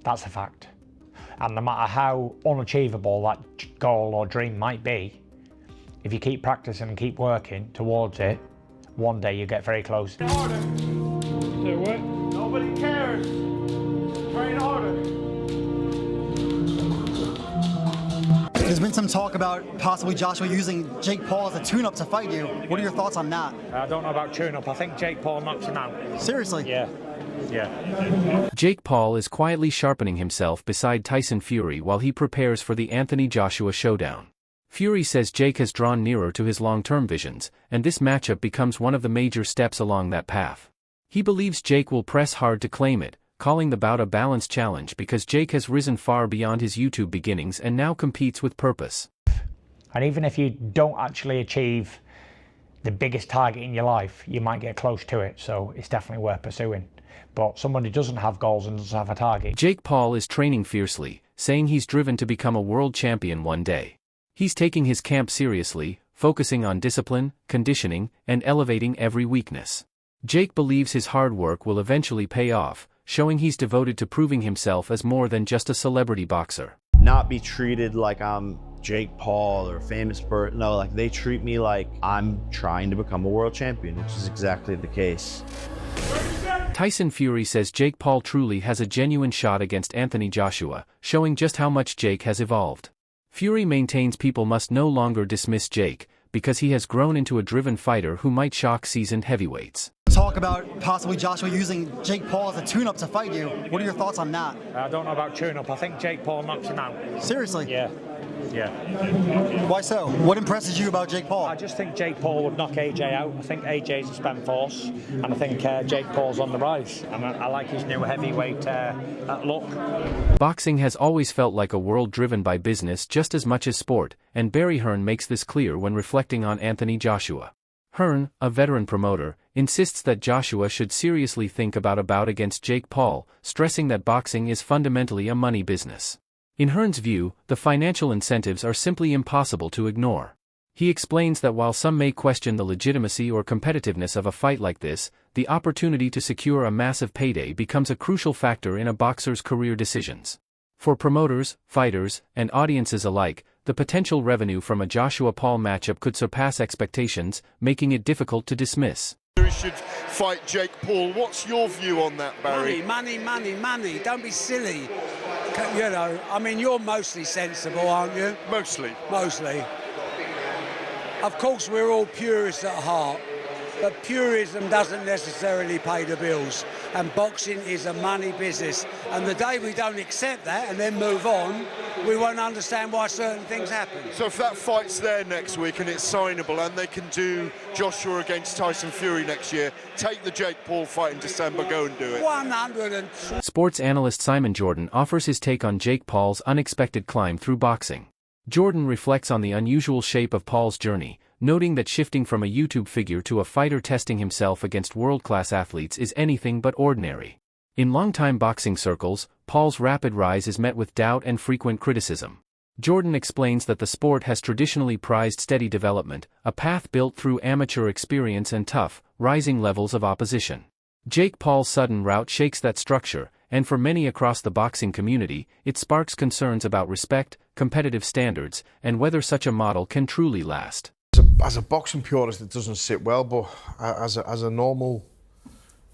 That's a fact. And no matter how unachievable that goal or dream might be, if you keep practicing and keep working towards it, one day you get very close. Harder. Do it. Nobody cares. Train harder. There's been some talk about possibly Joshua using Jake Paul as a tune-up to fight you. What are your thoughts on that? I don't know about tune-up. I think Jake Paul knocks him out. Seriously? Yeah. Jake Paul is quietly sharpening himself beside Tyson Fury while he prepares for the Anthony Joshua showdown. Fury says Jake has drawn nearer to his long-term visions, and this matchup becomes one of the major steps along that path. He believes Jake will press hard to claim it, calling the bout a balanced challenge because Jake has risen far beyond his YouTube beginnings and now competes with purpose. And even if you don't actually achieve the biggest target in your life, you might get close to it, so it's definitely worth pursuing. But someone who doesn't have goals and doesn't have a target. Jake Paul is training fiercely, saying he's driven to become a world champion one day. He's taking his camp seriously, focusing on discipline, conditioning, and elevating every weakness. Jake believes his hard work will eventually pay off, showing he's devoted to proving himself as more than just a celebrity boxer. Not be treated like I'm Jake Paul or a famous person. No, like they treat me like I'm trying to become a world champion, which is exactly the case. Tyson Fury says Jake Paul truly has a genuine shot against Anthony Joshua, showing just how much Jake has evolved. Fury maintains people must no longer dismiss Jake, because he has grown into a driven fighter who might shock seasoned heavyweights. Talk about possibly Joshua using Jake Paul as a tune-up to fight you. What are your thoughts on that? I don't know about tune-up. I think Jake Paul knocks him out. Seriously? Yeah. Why so? What impresses you about Jake Paul? I just think Jake Paul would knock AJ out. I think AJ's a spent force, and I think Jake Paul's on the rise. And I like his new heavyweight look. Boxing has always felt like a world driven by business just as much as sport, and Barry Hearn makes this clear when reflecting on Anthony Joshua. Hearn, a veteran promoter, insists that Joshua should seriously think about a bout against Jake Paul, stressing that boxing is fundamentally a money business. In Hearn's view, the financial incentives are simply impossible to ignore. He explains that while some may question the legitimacy or competitiveness of a fight like this, the opportunity to secure a massive payday becomes a crucial factor in a boxer's career decisions. For promoters, fighters, and audiences alike, the potential revenue from a Joshua Paul matchup could surpass expectations, making it difficult to dismiss. He should fight Jake Paul. What's your view on that, Barry? Money. Don't be silly. You know, I mean, you're mostly sensible, aren't you? Mostly. Of course, we're all purists at heart, but purism doesn't necessarily pay the bills. And boxing is a money business. And the day we don't accept that and then move on, we won't understand why certain things happen. So if that fight's there next week and it's signable and they can do Joshua against Tyson Fury next year, take the Jake Paul fight in December, go and do it. 100. Sports analyst Simon Jordan offers his take on Jake Paul's unexpected climb through boxing. Jordan reflects on the unusual shape of Paul's journey, noting that shifting from a YouTube figure to a fighter testing himself against world-class athletes is anything but ordinary. In longtime boxing circles, Paul's rapid rise is met with doubt and frequent criticism. Jordan explains that the sport has traditionally prized steady development, a path built through amateur experience and tough, rising levels of opposition. Jake Paul's sudden rout shakes that structure, and for many across the boxing community, it sparks concerns about respect, competitive standards, and whether such a model can truly last. As a boxing purist, it doesn't sit well, but as a normal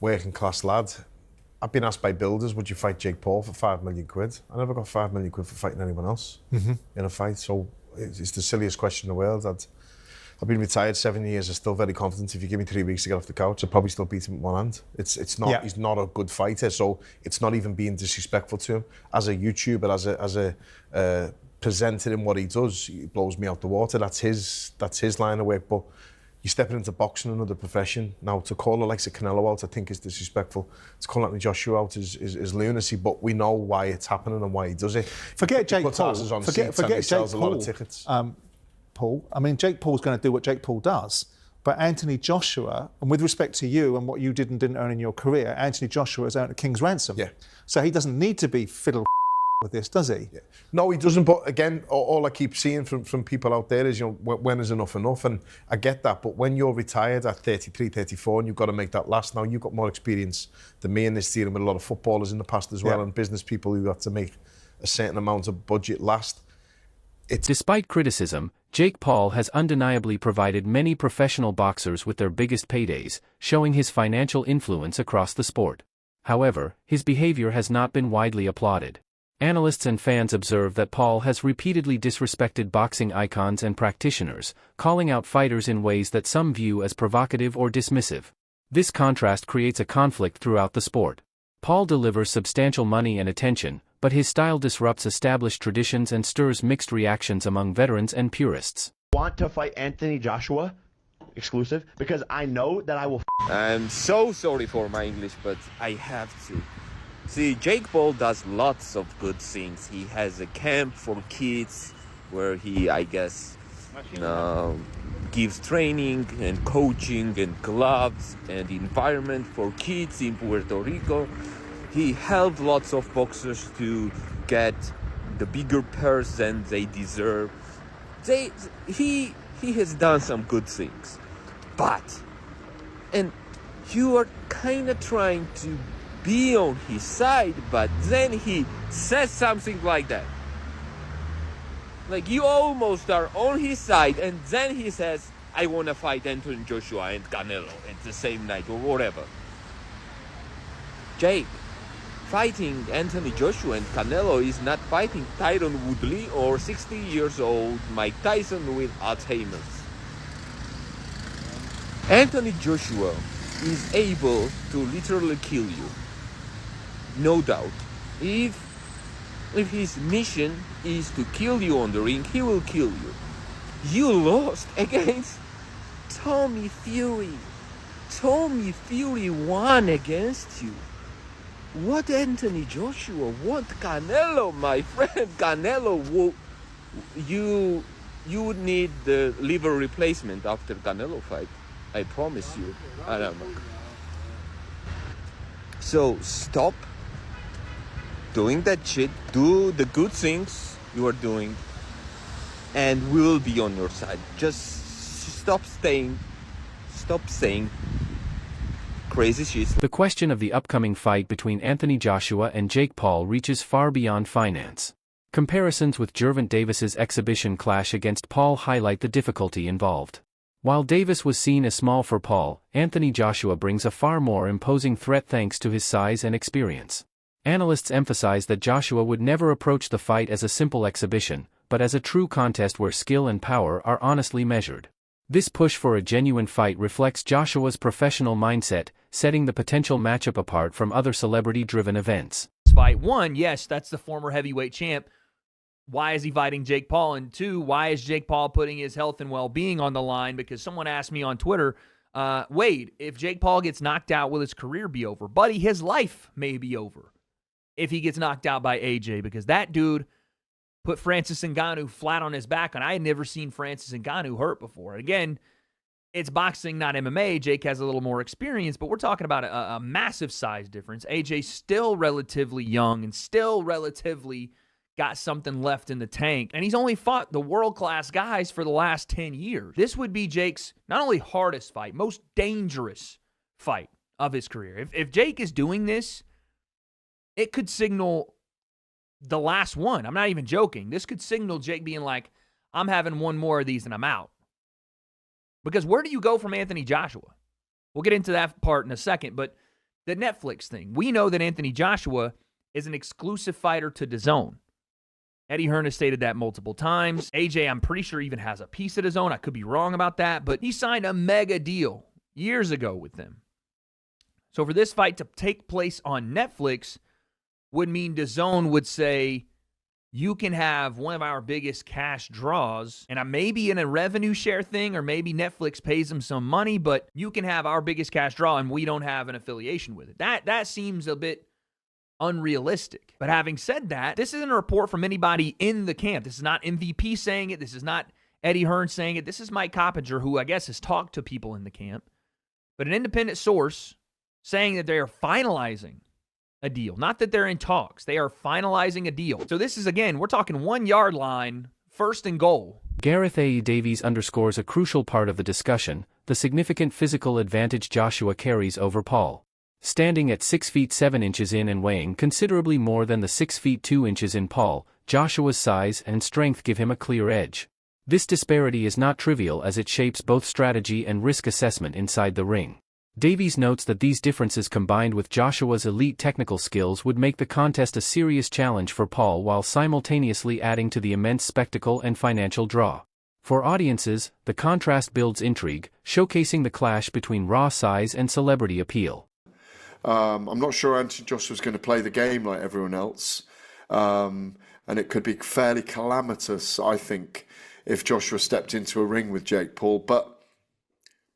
working class lad, I've been asked by builders, would you fight Jake Paul for £5 million? I never got £5 million for fighting anyone else in a fight, so it's the silliest question in the world. I've been retired 7 years, I'm still very confident. If you give me 3 weeks to get off the couch, I'll probably still beat him with one hand. It's not, he's not a good fighter, so it's not even being disrespectful to him. As a YouTuber, as a presenter in what he does, he blows me out the water. That's his line of work, but you're stepping into boxing, another profession. Now, to call it like Canelo out, I think is disrespectful. To call Anthony Joshua out is lunacy, but we know why it's happening and why he does it. Forget Jake Paul. Forget Jake a lot of tickets. Paul. I mean, Jake Paul's going to do what Jake Paul does, but Anthony Joshua, and with respect to you and what you did and didn't earn in your career, Anthony Joshua has earned a king's ransom. Yeah. So he doesn't need to be fiddle with this, does he? Yeah. No, he doesn't. But again, all I keep seeing from people out there is, when is enough enough? And I get that. But when you're retired at 33, 34, and you've got to make that last now, you've got more experience than me in this, dealing with a lot of footballers in the past as well, and business people who have to make a certain amount of budget last. Despite criticism, Jake Paul has undeniably provided many professional boxers with their biggest paydays, showing his financial influence across the sport. However, his behavior has not been widely applauded. Analysts and fans observe that Paul has repeatedly disrespected boxing icons and practitioners, calling out fighters in ways that some view as provocative or dismissive. This contrast creates a conflict throughout the sport. Paul delivers substantial money and attention, but his style disrupts established traditions and stirs mixed reactions among veterans and purists. Want to fight Anthony Joshua? Exclusive? Because I know that I will. I'm so sorry for my English, but I have to. See, Jake Paul does lots of good things. He has a camp for kids where he, I guess, gives training and coaching and gloves and environment for kids in Puerto Rico. He helped lots of boxers to get the bigger purse than they deserve. He has done some good things. But, and you are kind of trying to be on his side, but then he says something like that. Like, you almost are on his side, and then he says, I want to fight Anthony Joshua and Canelo at the same night, or whatever. Jake, fighting Anthony Joshua and Canelo is not fighting Tyron Woodley or 60 years old Mike Tyson with Alzheimer's. Anthony Joshua is able to literally kill you. No doubt. If his mission is to kill you on the ring, he will kill you. You lost against Tommy Fury. Tommy Fury won against you. What Anthony Joshua? What Canelo, my friend? Canelo, you would need the liver replacement after Canelo fight. I promise you. I don't know. So stop doing that shit. Do the good things you are doing, and we will be on your side. Just stop saying crazy shit. The question of the upcoming fight between Anthony Joshua and Jake Paul reaches far beyond finance. Comparisons with Gervonta Davis's exhibition clash against Paul highlight the difficulty involved. While Davis was seen as small for Paul, Anthony Joshua brings a far more imposing threat thanks to his size and experience. Analysts emphasize that Joshua would never approach the fight as a simple exhibition, but as a true contest where skill and power are honestly measured. This push for a genuine fight reflects Joshua's professional mindset, setting the potential matchup apart from other celebrity-driven events. Fight one, yes, that's the former heavyweight champ. Why is he fighting Jake Paul? And two, why is Jake Paul putting his health and well-being on the line? Because someone asked me on Twitter, Wade, if Jake Paul gets knocked out, will his career be over? Buddy, his life may be over if he gets knocked out by AJ, because that dude put Francis Ngannou flat on his back, and I had never seen Francis Ngannou hurt before. Again, it's boxing, not MMA. Jake has a little more experience, but we're talking about a massive size difference. AJ's still relatively young and still relatively got something left in the tank, and he's only fought the world-class guys for the last 10 years. This would be Jake's not only hardest fight, most dangerous fight of his career. If Jake is doing this, it could signal the last one. I'm not even joking. This could signal Jake being like, I'm having one more of these and I'm out. Because where do you go from Anthony Joshua? We'll get into that part in a second, but the Netflix thing. We know that Anthony Joshua is an exclusive fighter to DAZN. Eddie Hearn has stated that multiple times. AJ, I'm pretty sure, even has a piece of DAZN. I could be wrong about that, but he signed a mega deal years ago with them. So for this fight to take place on Netflix would mean DAZN would say, you can have one of our biggest cash draws, and I may be in a revenue share thing, or maybe Netflix pays them some money, but you can have our biggest cash draw, and we don't have an affiliation with it. That seems a bit unrealistic. But having said that, this isn't a report from anybody in the camp. This is not MVP saying it. This is not Eddie Hearn saying it. This is Mike Coppinger, who I guess has talked to people in the camp. But an independent source saying that they are finalizing a deal. Not that they're in talks. They are finalizing a deal. So this is, again, we're talking 1 yard line, first and goal. Gareth A. Davies underscores a crucial part of the discussion, the significant physical advantage Joshua carries over Paul. Standing at 6 feet 7 inches in and weighing considerably more than the 6 feet 2 inches in Paul, Joshua's size and strength give him a clear edge. This disparity is not trivial as it shapes both strategy and risk assessment inside the ring. Davies notes that these differences combined with Joshua's elite technical skills would make the contest a serious challenge for Paul while simultaneously adding to the immense spectacle and financial draw. For audiences, the contrast builds intrigue, showcasing the clash between raw size and celebrity appeal. I'm not sure Anthony Joshua's going to play the game like everyone else. And it could be fairly calamitous, I think, if Joshua stepped into a ring with Jake Paul. But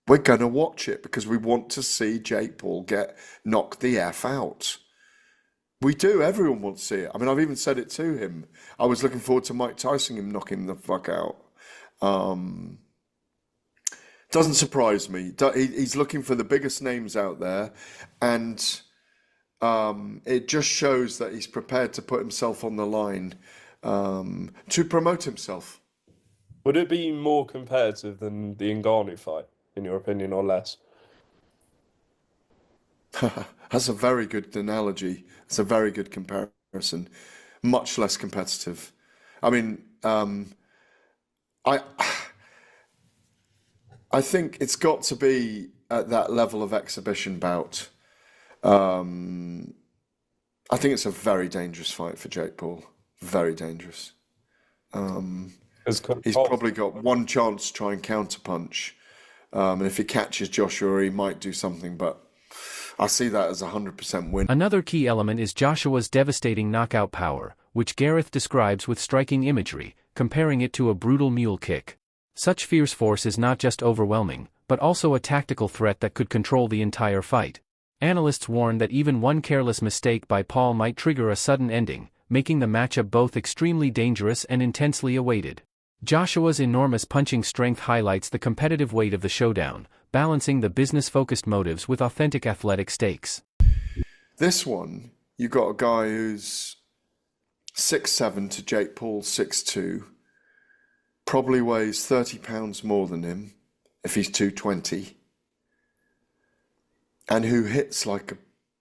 we're going to watch it because we want to see Jake Paul get knocked the F out. We do. Everyone wants to see it. I mean, I've even said it to him. I was looking forward to Mike Tyson him knocking him the fuck out. Doesn't surprise me. He's looking for the biggest names out there, and it just shows that he's prepared to put himself on the line to promote himself. Would it be more competitive than the Ngannou fight, in your opinion, or less? That's a very good analogy. It's a very good comparison. Much less competitive. I mean, I think it's got to be at that level of exhibition bout. I think it's a very dangerous fight for Jake Paul. Very dangerous. He's probably got one chance to try and counterpunch. And if he catches Joshua, he might do something, but I see that as a 100% win. Another key element is Joshua's devastating knockout power, which Gareth describes with striking imagery, comparing it to a brutal mule kick. Such fierce force is not just overwhelming, but also a tactical threat that could control the entire fight. Analysts warn that even one careless mistake by Paul might trigger a sudden ending, making the matchup both extremely dangerous and intensely awaited. Joshua's enormous punching strength highlights the competitive weight of the showdown, balancing the business-focused motives with authentic athletic stakes. This one, you got a guy who's 6'7" to Jake Paul 6'2", probably weighs 30 pounds more than him, if he's 220, and who hits like a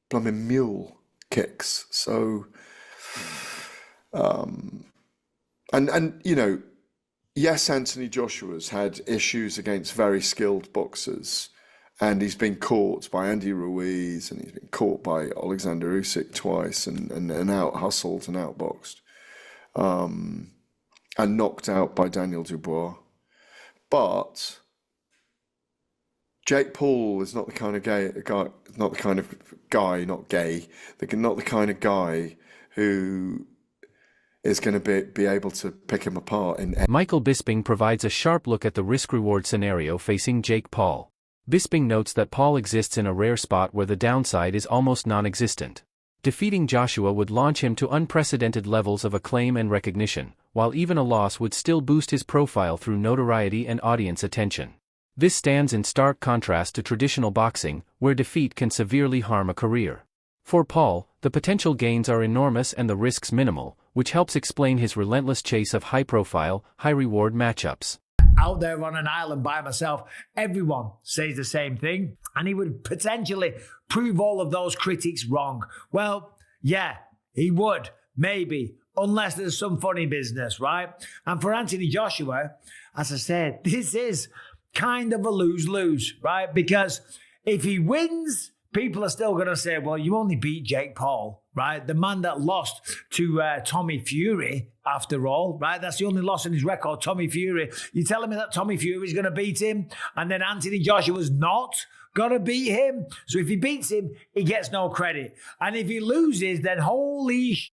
blooming mule, kicks. So, and you know, yes, Anthony Joshua's had issues against very skilled boxers, and he's been caught by Andy Ruiz, and he's been caught by Alexander Usyk twice, and out-hustled and outboxed, and knocked out by Daniel Dubois. But Jake Paul is not the kind of guy, not the kind of guy who is going to be able to pick him apart. Michael Bisping provides a sharp look at the risk-reward scenario facing Jake Paul. Bisping notes that Paul exists in a rare spot where the downside is almost non-existent. Defeating Joshua would launch him to unprecedented levels of acclaim and recognition, while even a loss would still boost his profile through notoriety and audience attention. This stands in stark contrast to traditional boxing, where defeat can severely harm a career. For Paul, the potential gains are enormous and the risks minimal, which helps explain his relentless chase of high-profile, high-reward matchups. Out there on an island by myself, everyone says the same thing, and he would potentially prove all of those critics wrong. Well, yeah, he would, maybe, unless there's some funny business, right? And for Anthony Joshua, as I said, this is kind of a lose-lose, right? Because if he wins, people are still going to say, well, you only beat Jake Paul, right? The man that lost to Tommy Fury, after all, right? That's the only loss in his record, Tommy Fury. You're telling me that Tommy Fury is going to beat him, and then Anthony Joshua's not going to beat him? So if he beats him, he gets no credit. And if he loses, then holy sh**.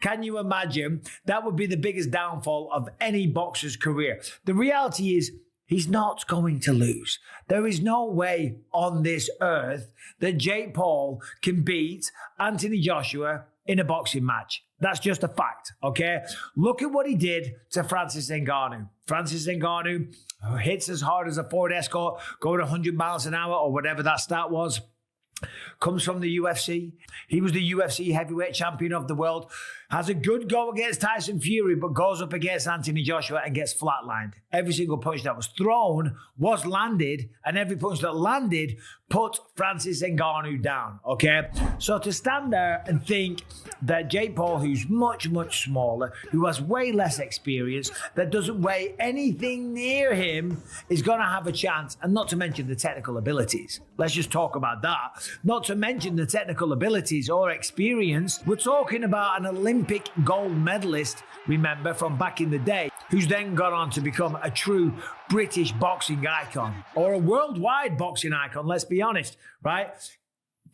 Can you imagine? That would be the biggest downfall of any boxer's career. The reality is, he's not going to lose. There is no way on this earth that Jake Paul can beat Anthony Joshua in a boxing match. That's just a fact, okay? Look at what he did to Francis Ngannou. Francis Ngannou hits as hard as a Ford Escort, going 100 miles an hour or whatever that stat was. comes from the UFC. He was the UFC heavyweight champion of the world. Has a good go against Tyson Fury, but goes up against Anthony Joshua and gets flatlined. Every single punch that was thrown was landed, and every punch that landed put Francis Ngannou down, okay? So to stand there and think that Jake Paul, who's much, much smaller, who has way less experience, that doesn't weigh anything near him, is going to have a chance, and not to mention the technical abilities. Let's just talk about that. Not to mention the technical abilities or experience. We're talking about an Olympic gold medalist, remember, from back in the day, who's then gone on to become a true British boxing icon, or a worldwide boxing icon, let's be honest, right?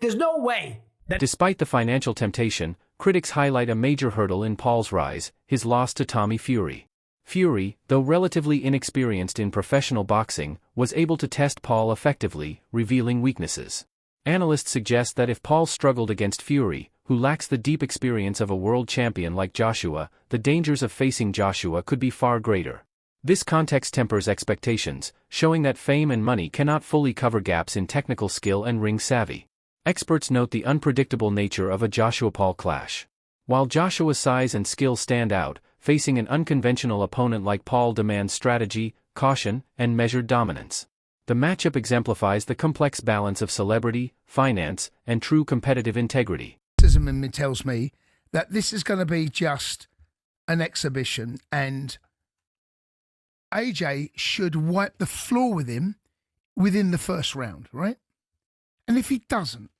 There's no way that... Despite the financial temptation, critics highlight a major hurdle in Paul's rise, his loss to Tommy Fury. Fury, though relatively inexperienced in professional boxing, was able to test Paul effectively, revealing weaknesses. Analysts suggest that if Paul struggled against Fury, who lacks the deep experience of a world champion like Joshua, the dangers of facing Joshua could be far greater. This context tempers expectations, showing that fame and money cannot fully cover gaps in technical skill and ring savvy. Experts note the unpredictable nature of a Joshua-Paul clash. While Joshua's size and skill stand out, facing an unconventional opponent like Paul demands strategy, caution, and measured dominance. The matchup exemplifies the complex balance of celebrity, finance, and true competitive integrity. In me tells me that this is going to be just an exhibition, and AJ should wipe the floor with him within the first round, right? And if he doesn't,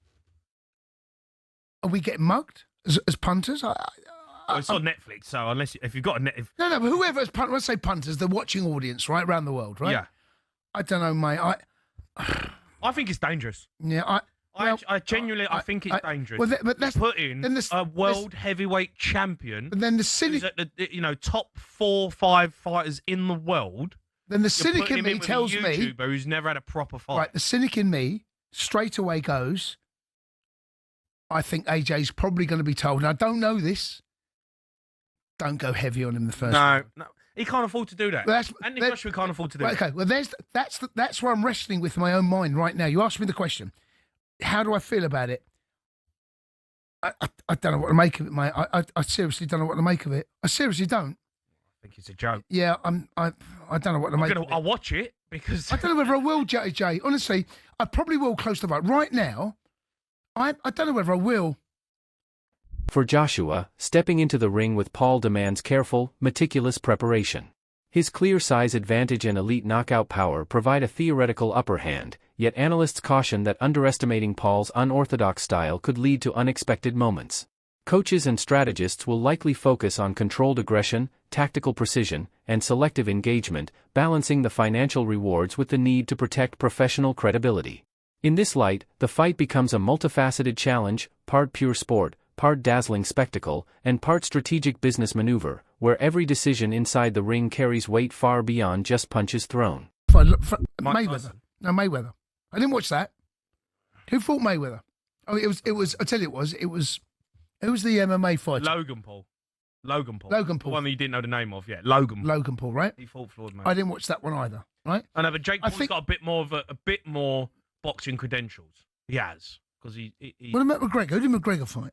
are we getting mugged as punters? Well, it's on Netflix, so if you've got a net... No, but whoever is punters, when I say punters, the watching audience, right, around the world, right? Yeah. I don't know, mate. I think it's dangerous. Yeah, I genuinely think it's dangerous. Well, but that's put in a world heavyweight champion. But then the cynic, who's at the top 4 or 5 fighters in the world. Then the cynic in me tells me, YouTuber who's never had a proper fight. Right, the cynic in me straight away goes, I think AJ's probably going to be told, and I don't know this, don't go heavy on him the first round. No, he can't afford to do that. Anthony Joshua can't afford to do that. Okay, well, that's where I'm wrestling with my own mind right now. You asked me the question. How do I feel about it? I don't know what to make of it, mate. I seriously don't know what to make of it. I seriously don't. I think it's a joke. Yeah, I don't know what to make of it. I'll watch it because... I don't know whether I will, JJ. Honestly, I probably will close the vote. Right now, I don't know whether I will. For Joshua, stepping into the ring with Paul demands careful, meticulous preparation. His clear size advantage and elite knockout power provide a theoretical upper hand, yet analysts caution that underestimating Paul's unorthodox style could lead to unexpected moments. Coaches and strategists will likely focus on controlled aggression, tactical precision, and selective engagement, balancing the financial rewards with the need to protect professional credibility. In this light, the fight becomes a multifaceted challenge, part pure sport, part dazzling spectacle, and part strategic business maneuver, where every decision inside the ring carries weight far beyond just punches thrown. Mayweather. No, Mayweather. I didn't watch that. Who fought Mayweather? Oh, it was. I tell you, it was. Who was the MMA fighter? Logan Paul. Logan Paul. The one that you didn't know the name of, yeah. Logan Paul, right? He fought Floyd Mayweather. I didn't watch that one either, right? I know, but Jake Paul's got a bit more boxing credentials. He has. Because he What about McGregor? Who did McGregor fight?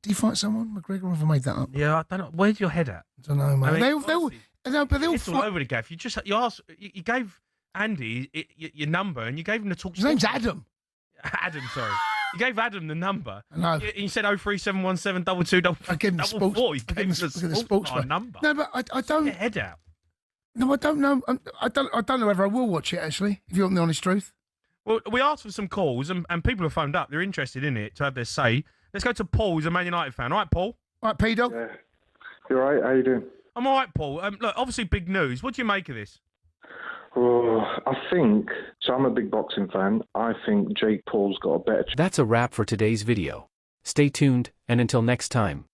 Did he fight someone? McGregor, or have I made that up? Yeah, I don't know. Where's your head at? I don't know, mate. I mean, they all it's all over the gaff. You gave Andy your number and you gave him the talk. His name's Adam. Adam, sorry. You gave Adam the number. No. You said 03717 22 I gave him the sports. You gave him the sports number. No, but I don't. Get your head out. No, I don't know. I don't know whether I will watch it, actually, if you want the honest truth. Well, we asked for some calls and people have phoned up. They're interested in it to have their say. Let's go to Paul, who's a Man United fan. All right, Paul? All right, P-Dog? Yeah. You all right? How you doing? I'm all right, Paul. Look, obviously big news. What do you make of this? Oh, I think, so I'm a big boxing fan, I think Jake Paul's got a better... That's a wrap for today's video. Stay tuned, and until next time,